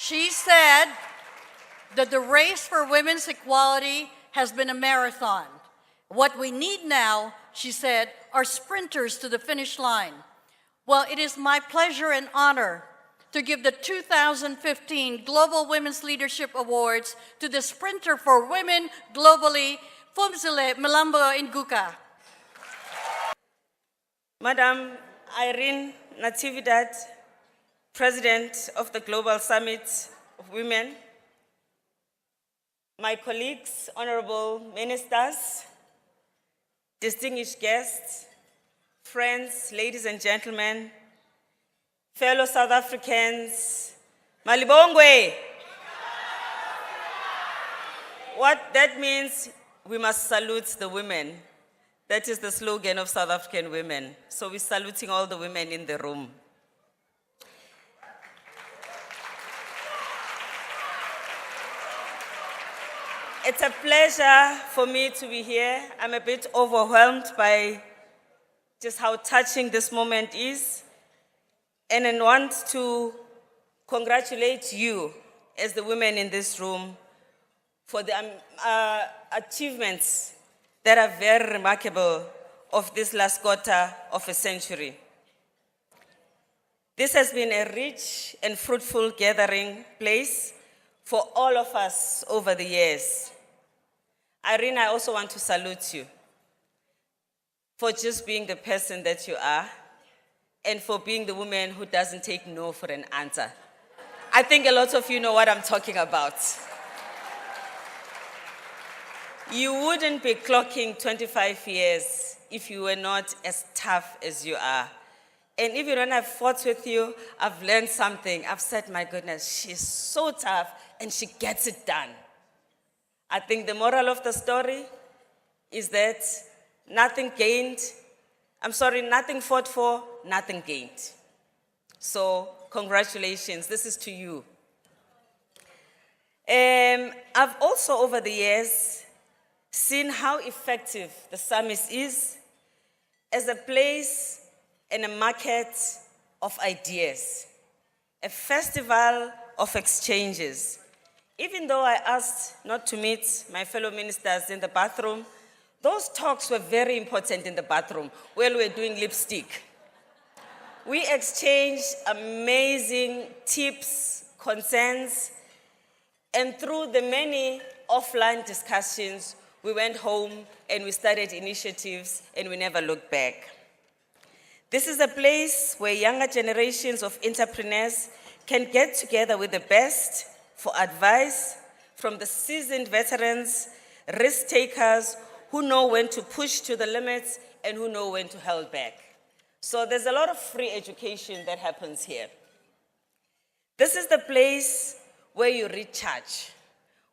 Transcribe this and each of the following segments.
She said that the race for women's equality has been a marathon. What we need now, she said, are sprinters to the finish line. Well, it is my pleasure and honor to give the 2015 Global Women's Leadership Awards to the sprinter for women globally, Phumzile Mlambo-Ngucka. Madam Irene Natividad, President of the Global Summit of Women, my colleagues, honorable ministers, distinguished guests, friends, ladies and gentlemen, fellow South Africans, Malibongwe. What that means, we must salute the women. That is the slogan of South African women. So we're saluting all the women in the room. It's a pleasure for me to be here. I'm a bit overwhelmed by just how touching this moment is. And I want to congratulate you as the women in this room for the achievements that are very remarkable of this last quarter of a century. This has been a rich and fruitful gathering place for all of us over the years. Irene, I also want to salute you for just being the person that you are and for being the woman who doesn't take no for an answer. I think a lot of you know what I'm talking about. You wouldn't be clocking 25 years if you were not as tough as you are. And even when I've fought with you, I've learned something. I've said, my goodness, she's so tough and she gets it done. I think the moral of the story is that nothing fought for, nothing gained. So congratulations, this is to you. I've also over the years seen how effective the summit is as a place and a market of ideas, a festival of exchanges. Even though I asked not to meet my fellow ministers in the bathroom, those talks were very important in the bathroom while we were doing lipstick. We exchanged amazing tips, concerns, and through the many offline discussions, we went home and we started initiatives and we never looked back. This is a place where younger generations of entrepreneurs can get together with the best for advice from the seasoned veterans, risk takers who know when to push to the limits and who know when to hold back. So there's a lot of free education that happens here. This is the place where you recharge,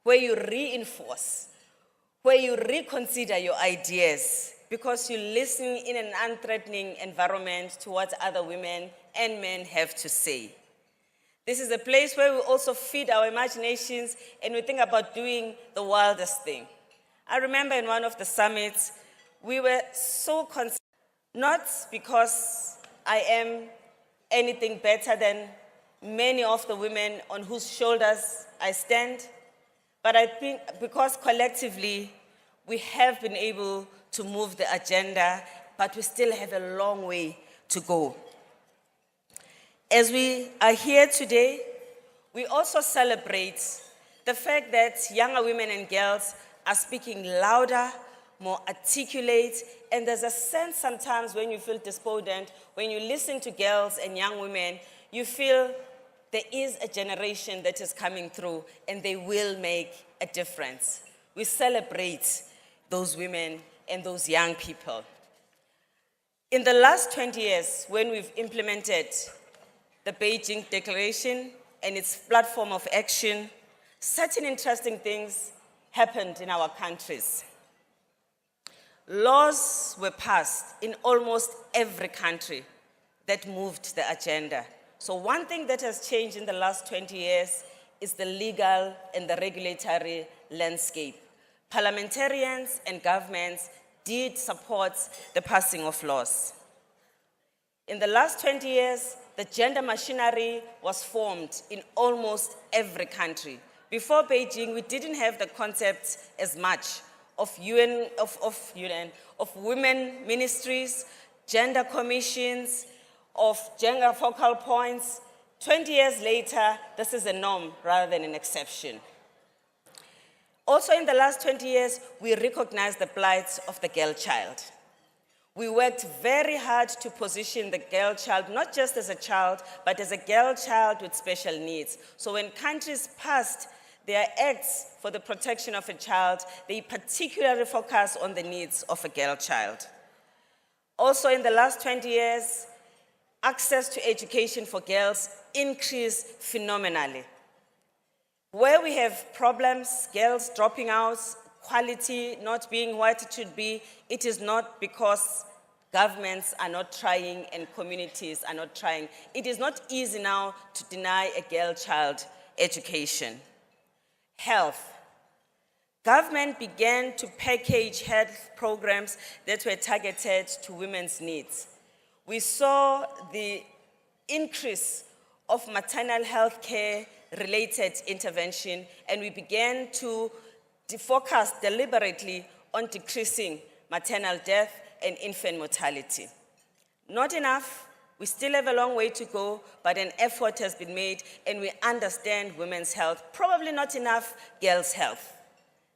where you reinforce, where you reconsider your ideas because you listen in an unthreatening environment to what other women and men have to say. This is a place where we also feed our imaginations and we think about doing the wildest thing. I remember in one of the summits, we were so concerned, not because I am anything better than many of the women on whose shoulders I stand, but I think because collectively we have been able to move the agenda, but we still have a long way to go. As we are here today, we also celebrate the fact that younger women and girls are speaking louder, more articulate, and there's a sense sometimes when you feel despondent, when you listen to girls and young women, you feel there is a generation that is coming through and they will make a difference. We celebrate those women and those young people. In the last 20 years, when we've implemented the Beijing Declaration and its platform of action, certain interesting things happened in our countries. Laws were passed in almost every country that moved the agenda. So one thing that has changed in the last 20 years is the legal and the regulatory landscape. Parliamentarians and governments did support the passing of laws. In the last 20 years, the gender machinery was formed in almost every country. Before Beijing, we didn't have the concept as much of women ministries, gender commissions, of gender focal points. 20 years later, this is a norm rather than an exception. Also in the last 20 years, we recognize the plight of the girl child. We worked very hard to position the girl child, not just as a child, but as a girl child with special needs. So when countries passed their acts for the protection of a child, they particularly focus on the needs of a girl child. Also in the last 20 years, access to education for girls increased phenomenally. Where we have problems, girls dropping out, quality not being what it should be, it is not because governments are not trying and communities are not trying. It is not easy now to deny a girl child education. Health. Government began to package health programs that were targeted to women's needs. We saw the increase of maternal health care related intervention, and we began to focus deliberately on decreasing maternal death and infant mortality. Not enough, we still have a long way to go, but an effort has been made and we understand women's health, probably not enough girls' health.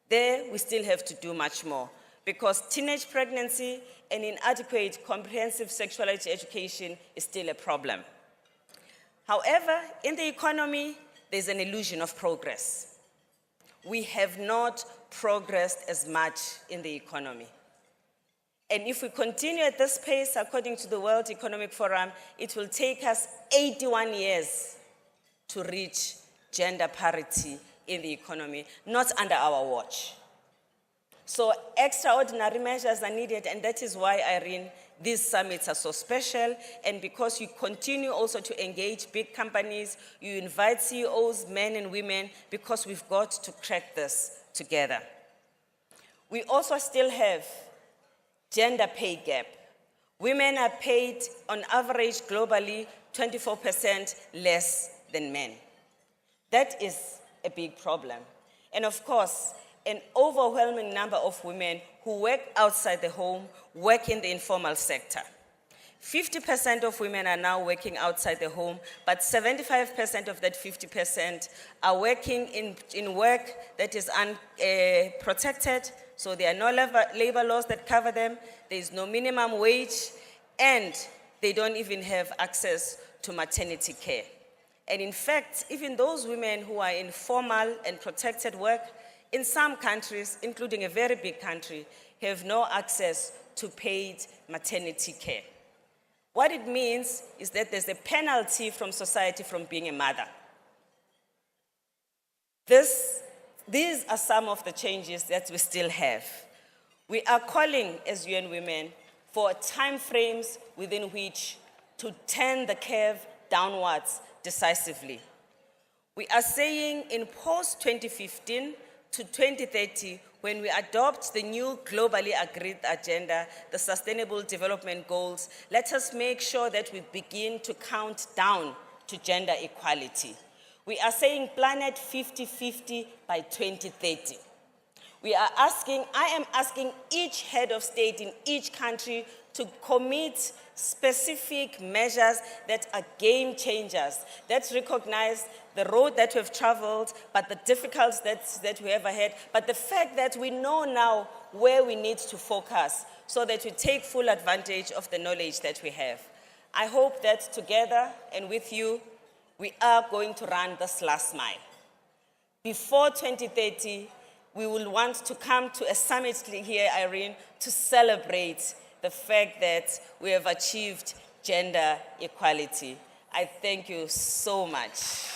There, we still have to do much more because teenage pregnancy and inadequate comprehensive sexuality education is still a problem. However, in the economy, there's an illusion of progress. We have not progressed as much in the economy. And if we continue at this pace, according to the World Economic Forum, it will take us 81 years to reach gender parity in the economy, not under our watch. So extraordinary measures are needed, and that is why, Irene, these summits are so special, and because you continue also to engage big companies, you invite CEOs, men and women, because we've got to crack this together. We also still have gender pay gap. Women are paid, on average, globally, 24% less than men. That is a big problem. And of course, an overwhelming number of women who work outside the home work in the informal sector. 50% of women are now working outside the home, but 75% of that 50% are working in work that is unprotected, so there are no labor laws that cover them, there is no minimum wage, and they don't even have access to maternity care. And in fact, even those women who are in formal and protected work, in some countries, including a very big country, have no access to paid maternity care. What it means is that there's a penalty from society from being a mother. These are some of the changes that we still have. We are calling, as UN Women, for time frames within which to turn the curve downwards decisively. We are saying in post-2015 to 2030, when we adopt the new globally agreed agenda, the Sustainable Development Goals, let us make sure that we begin to count down to gender equality. We are saying planet 50-50 by 2030. I am asking each head of state in each country to commit specific measures that are game changers, that recognize the road that we've traveled, but the difficulties that we ever had, but the fact that we know now where we need to focus so that we take full advantage of the knowledge that we have. I hope that together and with you, we are going to run this last mile. Before 2030, we will want to come to a summit here, Irene, to celebrate the fact that we have achieved gender equality. I thank you so much.